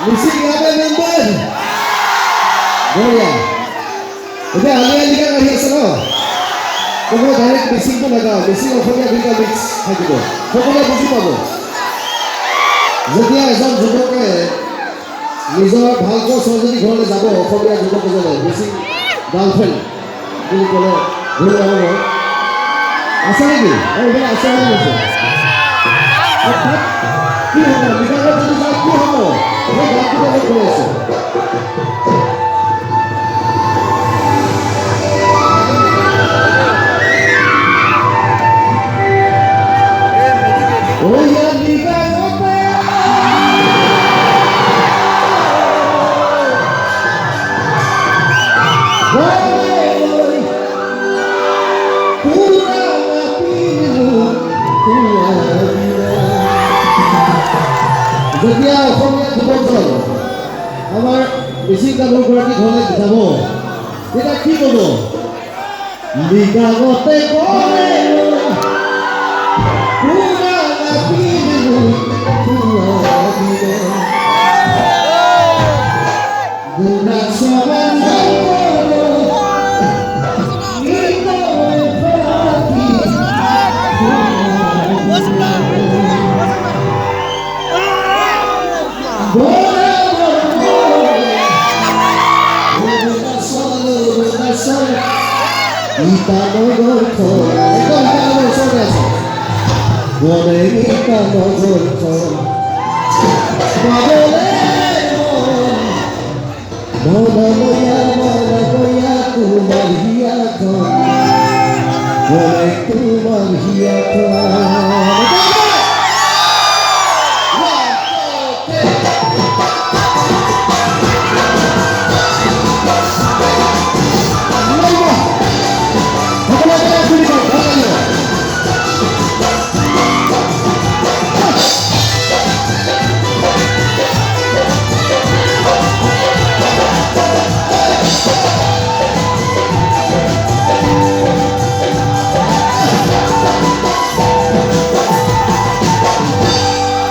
মিচিং ইয়াতে মেম্বাৰ বঢ়িয়া এতিয়া আলিয়ালিকা আহি আছে ন মই ডাইৰেক্ট মিচিংটো নাগাওঁ মিচিং অসমীয়া দুইটা মিক্স থাকিব সকলোৱে বুজি পাব যেতিয়া এজন যুৱকে নিজৰ ভালপোৱা ছোৱালীজনী ঘৰলৈ যাব অসমীয়া যুৱক এজনে মিচিং গাৰ্লফ্ৰেণ্ড বুলি ক'লে ভুল নহ'ব আছে নেকি এইবিলাক আছে নে কি হ'ব বিভাগত যদি যায় কি হ'ব মই গানটো কৈ আছোঁ যেতিয়া অসমীয়া যুৱকজন আমাৰ মিচিং গাভৰুগৰাকী ঘৰলৈ যাব তেতিয়া কি ক'ব লিগাগতে